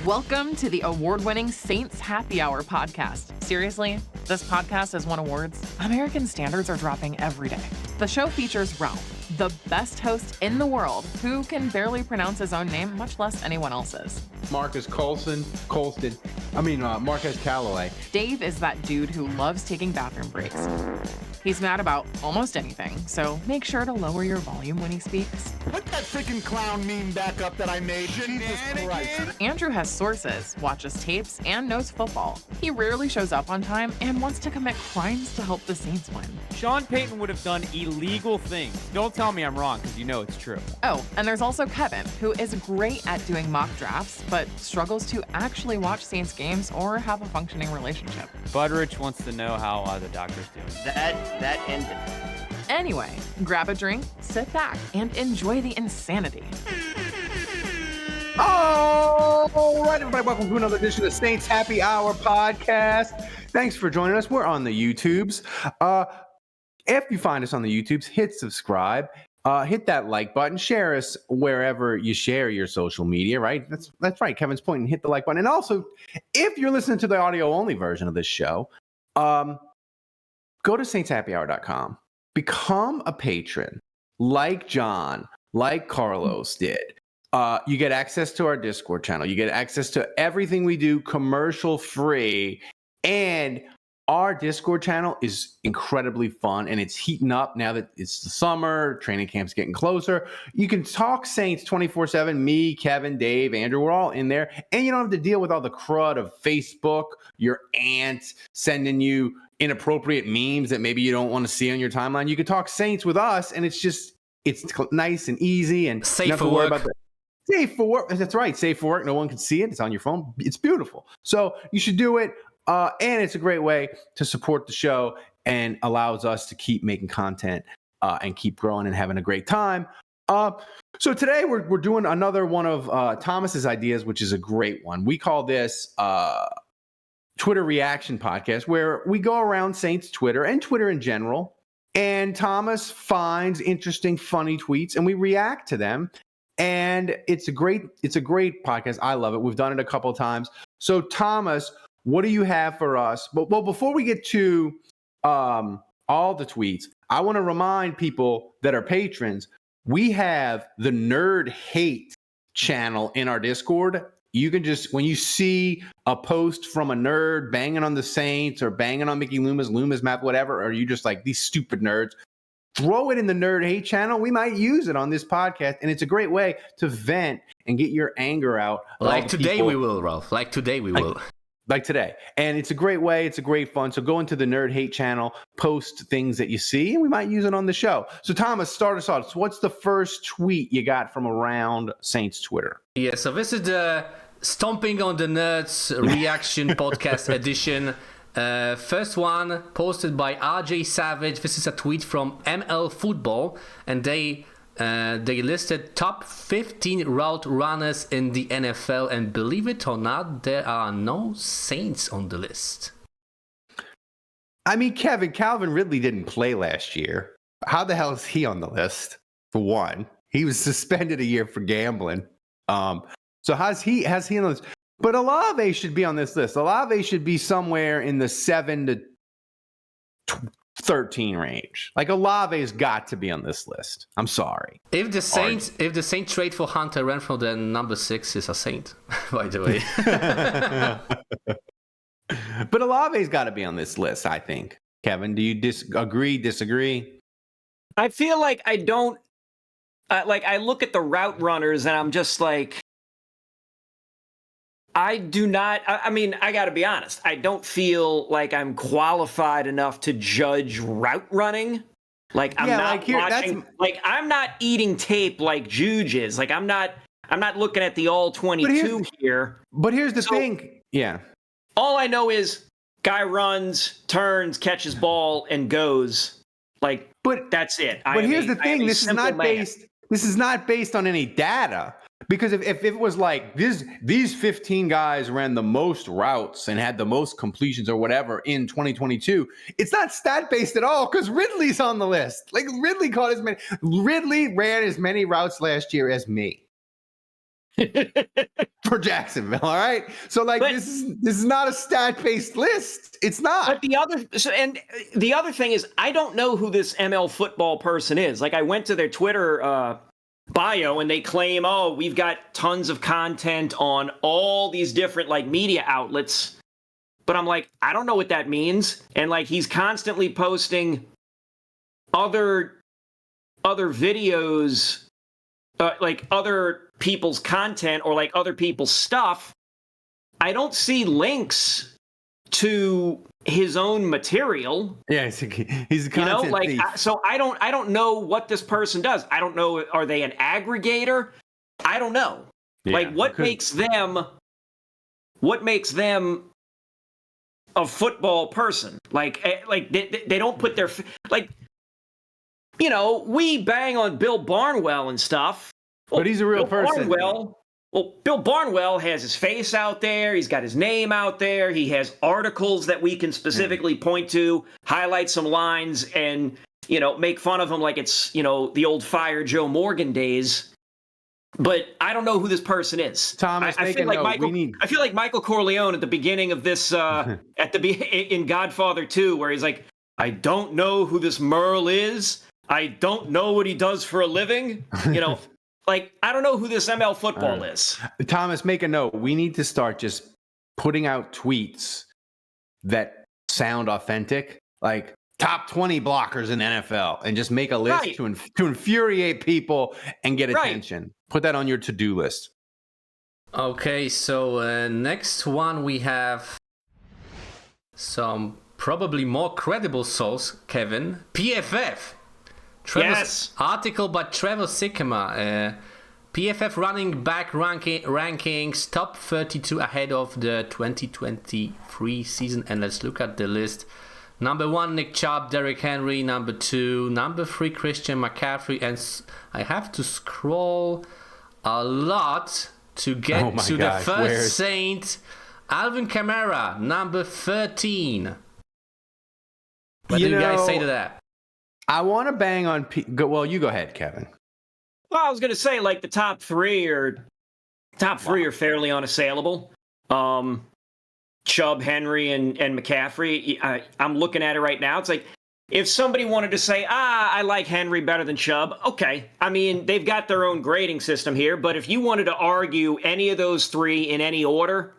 Welcome to the award-winning Saints Happy Hour podcast. Seriously, this podcast has won awards. American standards are dropping every day. The show features Ralph, the best host in the world, who can barely pronounce his own name, much less anyone else's. Marcus Marquez Callaway. Dave is that dude who loves taking bathroom breaks. He's mad about almost anything, so make sure to lower your volume when he speaks. Put that freaking clown meme back up that I made. Jesus Christ. Andrew has sources, watches tapes, and knows football. He rarely shows up on time and wants to commit crimes to help the Saints win. Sean Payton would have done illegal things. Don't tell me I'm wrong, because you know it's true. Oh, and there's also Kevin, who is great at doing mock drafts, but struggles to actually watch Saints games or have a functioning relationship. Budrich wants to know how the doctor's doing. That ended. Anyway, grab a drink, sit back, and enjoy the insanity. All right, everybody, welcome to another edition of the Saints Happy Hour podcast. Thanks for joining us. We're on the YouTubes. If you find us on the YouTubes, hit subscribe. Hit that like button. Share us wherever you share your social media, right? That's right. Kevin's pointing. Hit the like button. And also, if you're listening to the audio-only version of this show, go to saintshappyhour.com. Become a patron like John, like Carlos did. You get access to our Discord channel. You get access to everything we do commercial free. And our Discord channel is incredibly fun, and it's heating up now that it's the summer. Training camp's getting closer. You can talk Saints 24/7. Me, Kevin, Dave, Andrew, we're all in there. And you don't have to deal with all the crud of Facebook, your aunt sending you inappropriate memes that maybe you don't want to see on your timeline. You can talk Saints with us, and it's nice and easy and safe for work. Safe for work. That's right. Safe for work. No one can see it. It's on your phone. It's beautiful. So you should do it. And it's a great way to support the show and allows us to keep making content and keep growing and having a great time. So today we're doing another one of Thomas's ideas, which is a great one. We call this Twitter Reaction Podcast, where we go around Saints Twitter and Twitter in general, and Thomas finds interesting, funny tweets, and we react to them. And it's a great podcast. I love it. We've done it a couple of times. So Thomas, what do you have for us? Well, before we get to all the tweets, I want to remind people that are patrons, we have the Nerd Hate channel in our Discord. You can just, when you see a post from a nerd banging on the Saints or banging on Mickey Loomis map, whatever, or you just like, these stupid nerds, throw it in the Nerd Hate channel. We might use it on this podcast, and it's a great way to vent and get your anger out. Like today we will, Ralph. Like today we will. Like today. And it's a great way. It's a great fun. So go into the Nerd Hate channel, post things that you see, and we might use it on the show. So Thomas, start us off. So what's the first tweet you got from around Saints Twitter? Yeah, so this is the Stomping on the Nuts Reaction Podcast edition. First one posted by RJ Savage. This is a tweet from ML Football, and they listed top 15 route runners in the NFL, and believe it or not, there are no Saints on the list. I mean, Calvin Ridley didn't play last year. How the hell is he on the list? For one, he was suspended a year for gambling. So has he on the list? But Olave should be on this list. Olave should be somewhere in the 7 to 13 range. Like, Olave's got to be on this list. I'm sorry. If the Saints trade for Hunter Renfrow, then number 6 is a Saint, by the way. But Olave's got to be on this list, I think. Kevin, do you disagree? I feel like I don't. I look at the route runners and I'm just like, I do not. I mean, I got to be honest. I don't feel like I'm qualified enough to judge route running. Like, I'm not watching. Like, I'm not eating tape like Juge is. Like, I'm not looking at the all 22 here. But here's the thing. Yeah. All I know is guy runs, turns, catches ball, and goes. Like, but that's it. But here's the thing. This is not based on any data. Because if it was like these 15 guys ran the most routes and had the most completions or whatever in 2022, it's not stat based at all because Ridley's on the list. Like, Ridley ran as many routes last year as me. for Jacksonville. All right. So this is not a stat-based list. It's not. But the other thing is, I don't know who this ML football person is. Like, I went to their Twitter bio and they claim, oh, we've got tons of content on all these different like media outlets. But I'm like, I don't know what that means. And like, he's constantly posting other videos, like other people's content or like other people's stuff. I don't see links to his own material. Yeah, he's a content thief. So I don't know what this person does. I don't know. Are they an aggregator? I don't know. Yeah, what makes them a football person? Like they don't put their we bang on Bill Barnwell and stuff. Well, but he's a real person. Bill Barnwell has his face out there. He's got his name out there. He has articles that we can specifically point to, highlight some lines, and make fun of him like it's the old Fire Joe Morgan days. But I don't know who this person is. Thomas, I feel like Michael Corleone at the beginning of this in Godfather 2, where he's like, I don't know who this Merle is. I don't know what he does for a living. Like, I don't know who this ML football is. Thomas, make a note. We need to start just putting out tweets that sound authentic, like top 20 blockers in NFL, and just make a list to infuriate people and get attention. Put that on your to-do list. Okay, so next one we have some probably more credible source, Kevin. PFF. Article by Trevor Sycamore. PFF running back rankings top 32 ahead of the 2023 season. And let's look at the list. Number 1, Nick Chubb, Derrick Henry. Number 2, number 3, Christian McCaffrey. And I have to scroll a lot to get to the first Saint, Alvin Kamara, number 13. What do you guys say to that? I want to bang on. Well, you go ahead, Kevin. Well, I was going to say like the top three are fairly unassailable. Chubb, Henry, and McCaffrey. I'm looking at it right now. It's like if somebody wanted to say, I like Henry better than Chubb. Okay, I mean they've got their own grading system here. But if you wanted to argue any of those three in any order,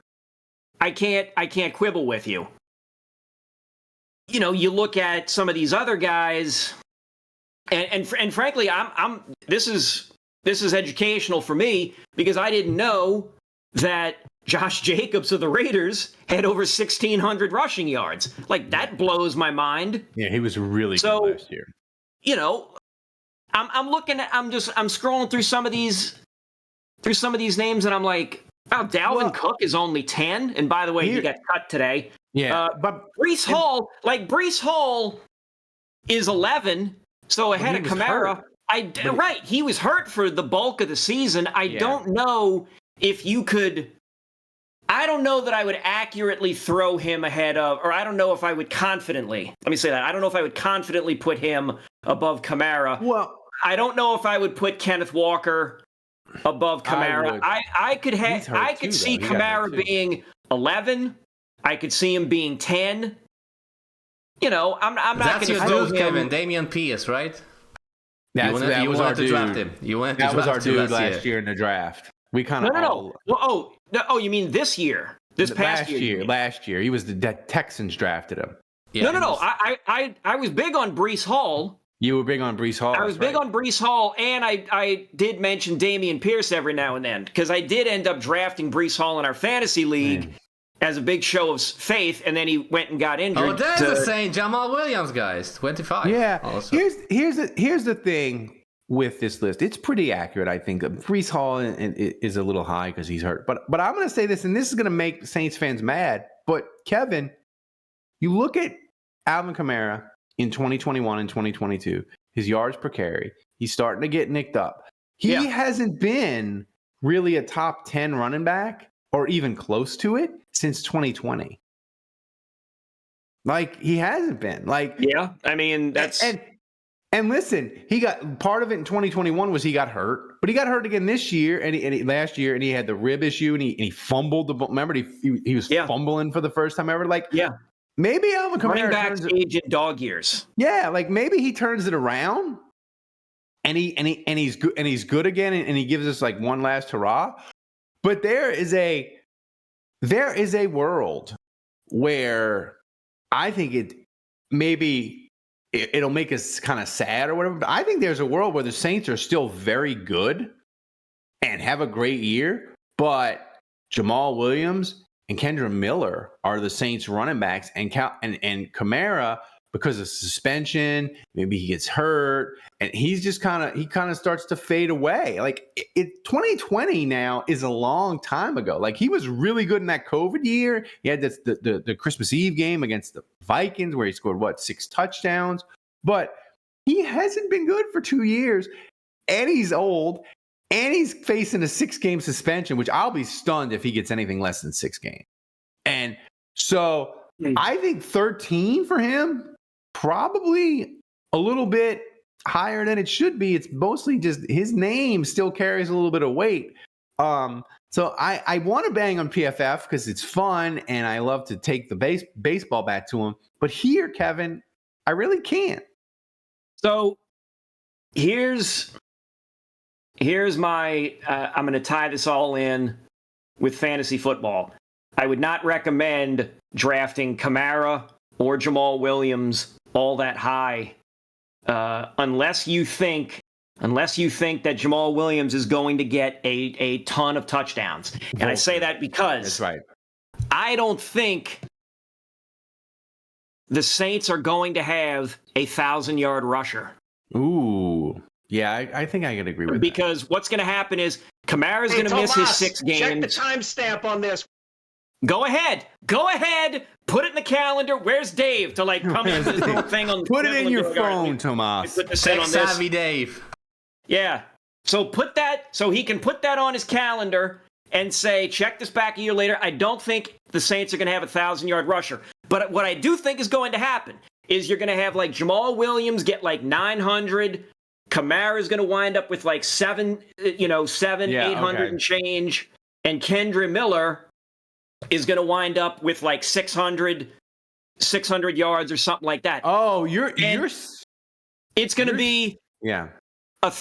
I can't quibble with you. You look at some of these other guys, and frankly, this is educational for me because I didn't know that Josh Jacobs of the Raiders had over 1,600 rushing yards. Like that blows my mind. Yeah, he was really good last year. I'm scrolling through some of these names, and I'm like, wow, Dalvin Cook is only 10, and by the way, he got cut today. Yeah, but Breece Hall is 11, so ahead of Kamara. He was hurt for the bulk of the season. I don't know if you could. I don't know that I would accurately throw him ahead of, or I don't know if I would confidently. Let me say that. I don't know if I would confidently put him above Kamara. Well, I don't know if I would put Kenneth Walker above Kamara. I could see Kamara being 11. I could see him being 10. I'm not going to throw him. Kevin, Damian Pierce, right? That was our dude. Draft him. That was our dude last year in the draft. We kind of no. Well, you mean this year? Last year, he was the Texans drafted him. Yeah, no. I was big on Breece Hall. You were big on Breece Hall. I was big on Breece Hall, and I did mention Damian Pierce every now and then because I did end up drafting Breece Hall in our fantasy league as a big show of faith, and then he went and got injured. Oh, there's the same Jamal Williams, guys. 25. Yeah. Also. Here's the thing with this list. It's pretty accurate, I think. Breece Hall is a little high because he's hurt. But I'm going to say this, and this is going to make Saints fans mad. But Kevin, you look at Alvin Kamara in 2021 and 2022, his yards per carry, he's starting to get nicked up. He hasn't been really a top 10 running back or even close to it since 2020. Like, he hasn't been. Like, yeah, I mean, that's... And listen, he got part of it in 2021 was he got hurt, but he got hurt again this year and last year, and he had the rib issue and he fumbled. Remember, he was fumbling for the first time ever. Like, maybe Alvin Kamara turns age in dog years. Yeah, like maybe he turns it around, and he's good again, and he gives us like one last hurrah. But there is a world where I think it'll make us kind of sad or whatever. But I think there's a world where the Saints are still very good and have a great year, but Jamal Williams and Kendra Miller are the Saints running backs, and Kamara, because of suspension, maybe he gets hurt, and he's just kind of starts to fade away. Like 2020 now is a long time ago. Like he was really good in that COVID year. He had the Christmas Eve game against the Vikings where he scored 6 touchdowns, but he hasn't been good for 2 years, and he's old, and he's facing a 6-game suspension, which I'll be stunned if he gets anything less than 6 games. And so I think 13 for him, probably a little bit higher than it should be. It's mostly just his name still carries a little bit of weight. So I want to bang on PFF because it's fun and I love to take the baseball bat to him. But here, Kevin, I really can't. So here's my I'm going to tie this all in with fantasy football. I would not recommend drafting Kamara or Jamal Williams all that high unless you think that Jamal Williams is going to get a ton of touchdowns. And I say that because that's right. I don't think the Saints are going to have a 1,000-yard rusher. Ooh. Yeah, I think I can agree with that. Because what's going to happen is Kamara's going to miss his 6 games. Check the timestamp on this. Go ahead. Put it in the calendar. Where's Dave to come in this little thing on? Put it in your phone, Tomas. Tech-savvy Dave. Yeah. So he can put that on his calendar and say, check this back a year later. I don't think the Saints are going to have a 1,000-yard rusher. But what I do think is going to happen is you're going to have Jamal Williams get 900. Kamara's going to wind up with 700 and change. And Kendra Miller is going to wind up with 600 yards or something like that. Oh, it's going to be a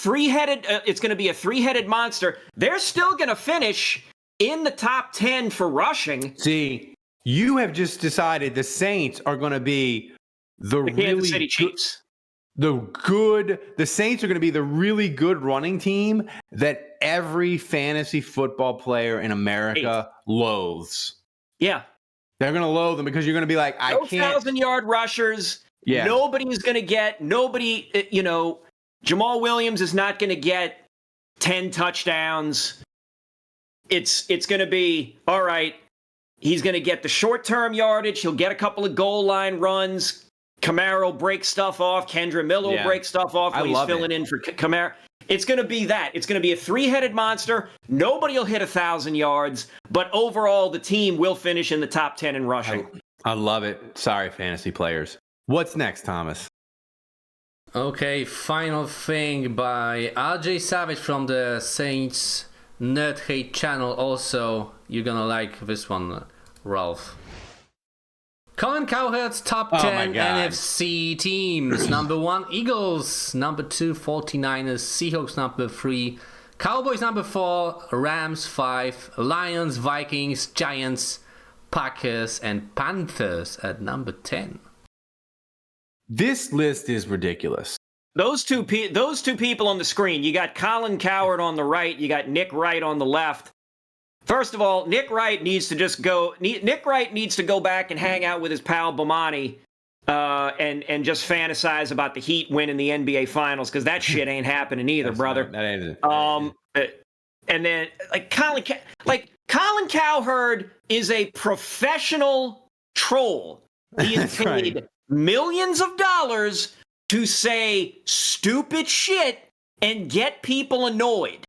three-headed monster. They're still going to finish in the top 10 for rushing. See, you have just decided the Saints are going to be the Kansas City Chiefs. The Saints are going to be the really good running team that every fantasy football player in America loathes. Yeah. They're going to loathe them because you're going to be like, I can't. 1,000-yard rushers. Yeah. Nobody's going to get, Jamal Williams is not going to get 10 touchdowns. It's going to be, all right, he's going to get the short-term yardage. He'll get a couple of goal line runs. Kamara will break stuff off. Kendra Miller will break stuff off when he's filling in for Kamara. It's going to be that. It's going to be a 3-headed monster. Nobody will hit 1,000 yards, but overall, the team will finish in the top 10 in rushing. I love it. Sorry, fantasy players. What's next, Thomas? Okay, final thing by RJ Savage from the Saints Nerd Hate channel. Also, you're going to like this one, Ralph. Colin Cowherd's top 10 NFC teams. Number 1, Eagles. Number 2, 49ers. Seahawks, number 3. Cowboys, number 4. Rams, 5. Lions, Vikings, Giants, Packers, and Panthers at number 10. This list is ridiculous. Those two people on the screen, you got Colin Cowherd on the right, you got Nick Wright on the left. First of all, Nick Wright needs to go back and hang out with his pal Bomani and just fantasize about the Heat winning the NBA Finals, because that shit ain't happening either, brother. That ain't. And then Colin Cowherd is a professional troll. He is paid millions of dollars to say stupid shit and get people annoyed.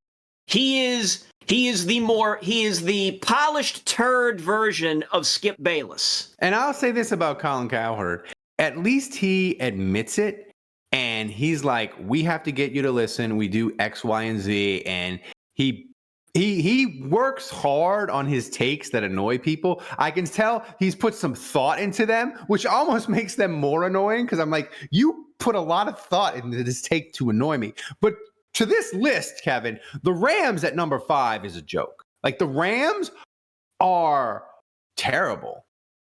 He is the polished turd version of Skip Bayless. And I'll say this about Colin Cowherd. At least he admits it. and he's like, we have to get you to listen. We do X, Y, and Z. And he works hard on his takes that annoy people. I can tell he's put some thought into them, which almost makes them more annoying because I'm like, you put a lot of thought into this take to annoy me. But to this list, Kevin, the Rams at number 5 is a joke. Like, the Rams are terrible.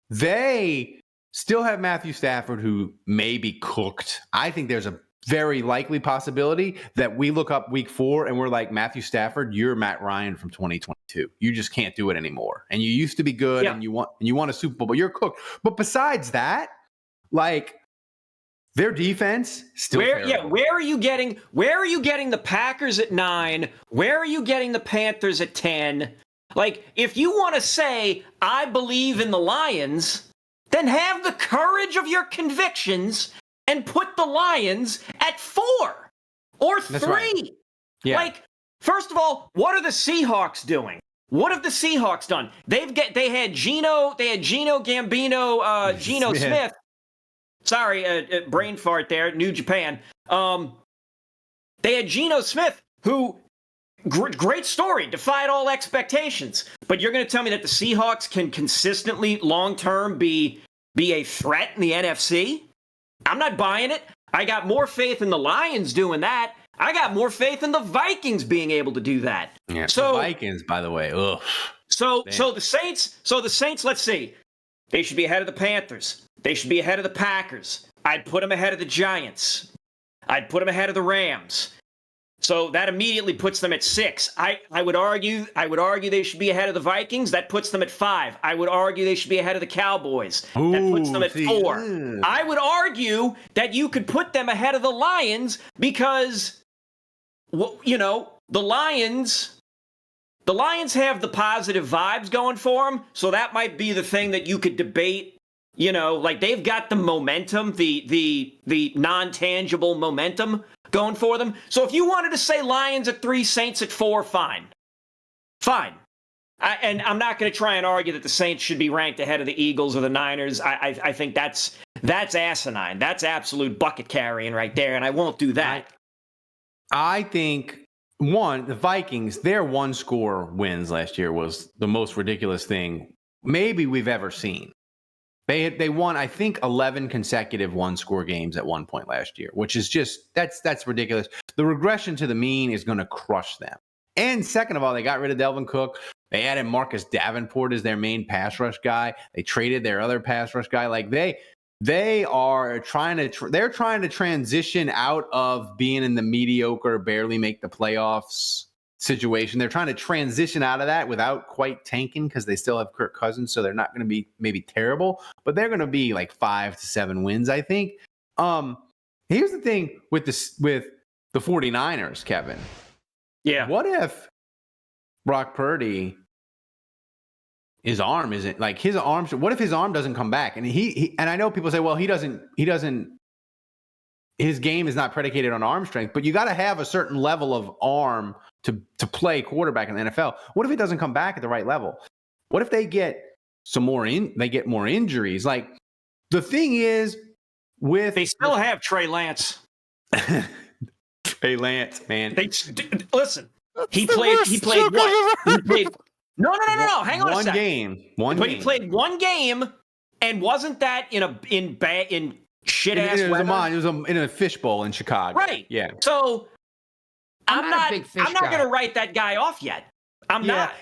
They still have Matthew Stafford, who may be cooked. I think there's a very likely possibility that we look up week 4 and we're like, Matthew Stafford, you're Matt Ryan from 2022. You just can't do it anymore. And you used to be good and you want a Super Bowl, but you're cooked. But besides that, like, their defense still terrible. Where are you getting the Packers at 9? Where are you getting the Panthers at 10? Like, if you want to say, I believe in the Lions, then have the courage of your convictions and put the Lions at 4 or 3. Right. Yeah. Like, first of all, what are the Seahawks doing? What have the Seahawks done? They had Geno Gambino, Geno Smith. Sorry, brain fart there, New Japan. They had Geno Smith, who, great story, defied all expectations. But you're going to tell me that the Seahawks can consistently, long-term, be a threat in the NFC? I'm not buying it. I got more faith in the Lions doing that. I got more faith in the Vikings being able to do that. Yeah, so, the Vikings, by the way. Ugh. So the Saints, let's see. They should be ahead of the Panthers. They should be ahead of the Packers. I'd put them ahead of the Giants. I'd put them ahead of the Rams. So that immediately puts them at 6. I would argue they should be ahead of the Vikings. That puts them at 5. I would argue they should be ahead of the Cowboys. That puts them at 4. I would argue that you could put them ahead of the Lions because, you know, the Lions have the positive vibes going for them. So that might be the thing that you could debate. You know, like, they've got the momentum, the non-tangible momentum going for them. So if you wanted to say Lions at 3, Saints at 4, fine. And I'm not going to try and argue that the Saints should be ranked ahead of the Eagles or the Niners. I think that's asinine. That's absolute bucket carrying right there, and I won't do that. I think, the Vikings, their one-score wins last year was the most ridiculous thing maybe we've ever seen. They won, I think, 11 consecutive one-score games at one point last year, which is just, that's ridiculous. The regression to the mean is going to crush them. And second of all, they got rid of Delvin Cook. They added Marcus Davenport as their main pass rush guy. They traded their other pass rush guy. Like, they are trying to transition out of being in the mediocre, barely make the playoffs situation. They're trying to transition out of that without quite tanking because they still have Kirk Cousins, so they're not going to be maybe terrible, but they're going to be like 5 to 7 wins, I think. Here's the thing with the 49ers, Kevin. Yeah. What if Brock Purdy, his arm isn't like his arm? What if his arm doesn't come back? And and I know people say, well, he doesn't. His game is not predicated on arm strength, but you got to have a certain level of arm to play quarterback in the NFL. What if it doesn't come back at the right level? What if they get more injuries? Like, the thing is, they still have Trey Lance. Trey Lance, man. Listen, he played what? He played No. Hang on a second. But he played one game, and wasn't that in shit ass weather? It was in a fishbowl in Chicago. Right. Yeah. So I'm not going to write that guy off yet. I'm not.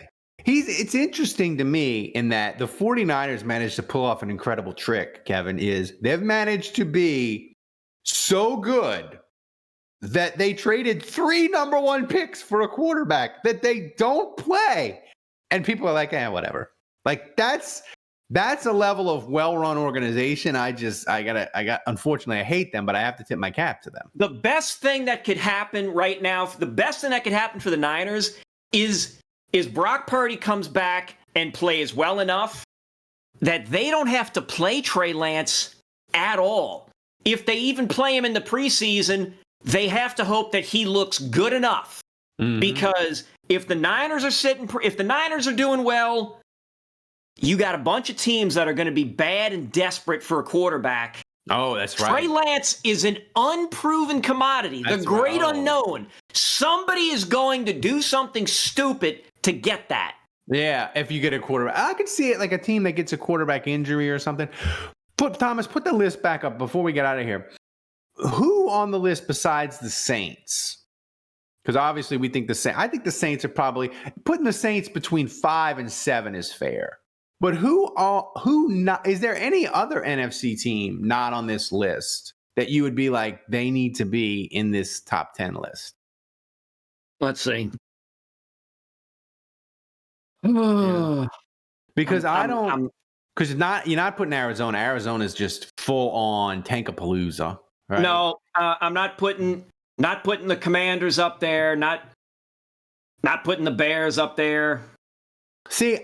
It's interesting to me in that the 49ers managed to pull off an incredible trick, Kevin, is they've managed to be so good that they traded 3 number 1 picks for a quarterback that they don't play. And people are like, whatever. Like, that's a level of well-run organization. Unfortunately, I hate them, but I have to tip my cap to them. The best thing that could happen right now, for the Niners is Brock Purdy comes back and plays well enough that they don't have to play Trey Lance at all. If they even play him in the preseason, they have to hope that he looks good enough. Mm-hmm. Because if the Niners are doing well, you got a bunch of teams that are going to be bad and desperate for a quarterback. Oh, that's right. Trey Lance is an unproven commodity, the great unknown. Somebody is going to do something stupid to get that. Yeah, if you get a quarterback. I could see it like a team that gets a quarterback injury or something. Thomas, put the list back up before we get out of here. Who on the list besides the Saints? Because obviously we think I think the Saints are probably putting the Saints between 5 and 7 is fair. But who not? Is there any other NFC team not on this list that you would be like they need to be in this top 10 list? Let's see. Because you're not putting Arizona. Arizona is just full on Tankapalooza. Right? No, I'm not putting the Commanders up there. Not putting the Bears up there. See,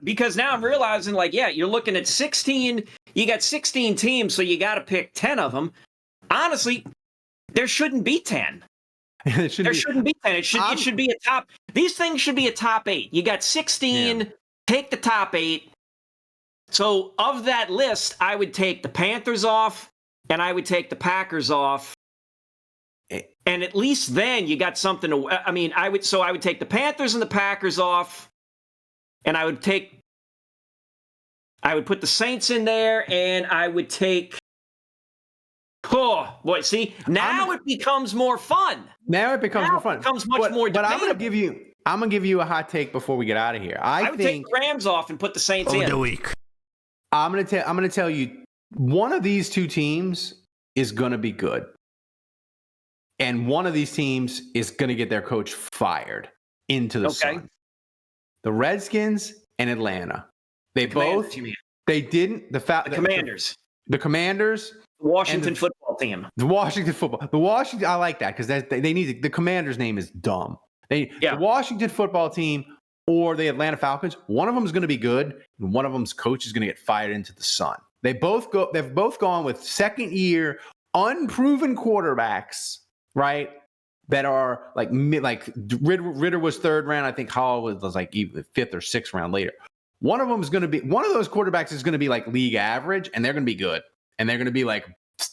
because now I'm realizing, you're looking at 16. You got 16 teams, so you got to pick 10 of them. Honestly, there shouldn't be 10. Shouldn't be 10. It should be a top. These things should be a top 8. You got 16. Yeah. Take the top 8. So of that list, I would take the Panthers off, and I would take the Packers off. And at least then you got something to. I would take the Panthers and the Packers off, and I would put the Saints in there, and I would take. Oh boy! See, now it becomes more fun. Now it becomes more fun. It becomes much more. But I'm gonna give you a hot take before we get out of here. I would take the Rams off and put the Saints in. The week. I'm gonna tell you, one of these two teams is gonna be good, and one of these teams is gonna get their coach fired into the sun. The Redskins and Atlanta. The Commanders. The Commanders. Washington football team. The Washington. I like that because they need the Commanders' name is dumb. The Washington football team or the Atlanta Falcons. One of them is going to be good, and one of them's coach is going to get fired into the sun. They've both gone with second-year, unproven quarterbacks, right? That are like Ritter was 3rd round. I think Hall was like either 5th or 6th round later. One of those quarterbacks is going to be like league average, and they're going to be good. And they're going to be like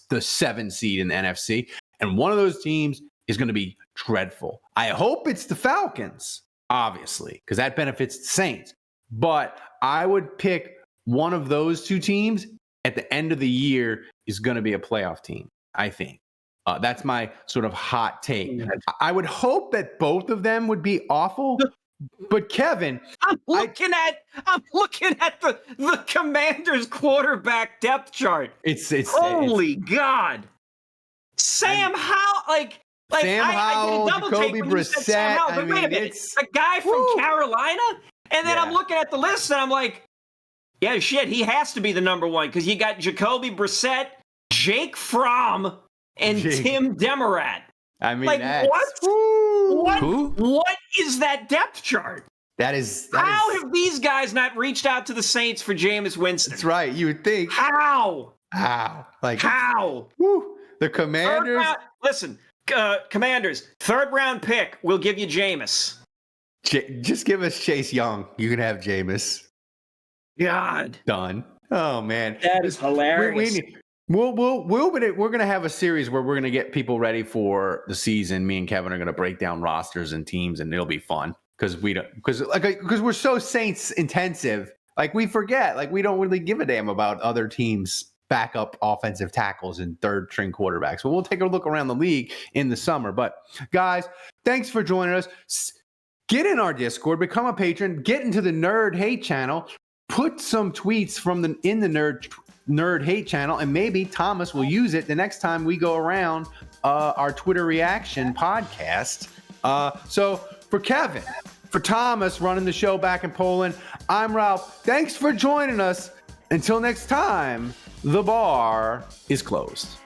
the 7 seed in the NFC. And one of those teams is going to be dreadful. I hope it's the Falcons, obviously, because that benefits the Saints. But I would pick one of those two teams at the end of the year is going to be a playoff team, I think. That's my sort of hot take. I would hope that both of them would be awful. But Kevin, I'm looking at the Commanders quarterback depth chart. It's holy God, Sam Howell, Sam Howell, Jacoby Brissett. But wait a minute, a guy from Carolina, and then I'm looking at the list and I'm like, yeah, shit, he has to be the number one because you got Jacoby Brissett, Jake Fromm, and Tim Demerat. What is that depth chart? How have these guys not reached out to the Saints for Jameis Winston? That's right. You would think. How? Woo, the Commanders. Commanders, 3rd round pick. We'll give you Jameis. Just give us Chase Young. You can have Jameis. God. Done. Oh man, that is hilarious. We're going to have a series where we're going to get people ready for the season. Me and Kevin are going to break down rosters and teams, and it'll be fun because we're so Saints intensive. Like we forget, like we don't really give a damn about other teams' backup offensive tackles and 3rd-string quarterbacks. But we'll take a look around the league in the summer. But guys, thanks for joining us. Get in our Discord, become a patron, get into the Nerd Hate channel, put some tweets in the Nerd Hate channel, and maybe Thomas will use it the next time we go around our Twitter reaction podcast. So for Kevin, for Thomas running the show back in Poland, I'm Ralph. Thanks for joining us. Until next time, the bar is closed.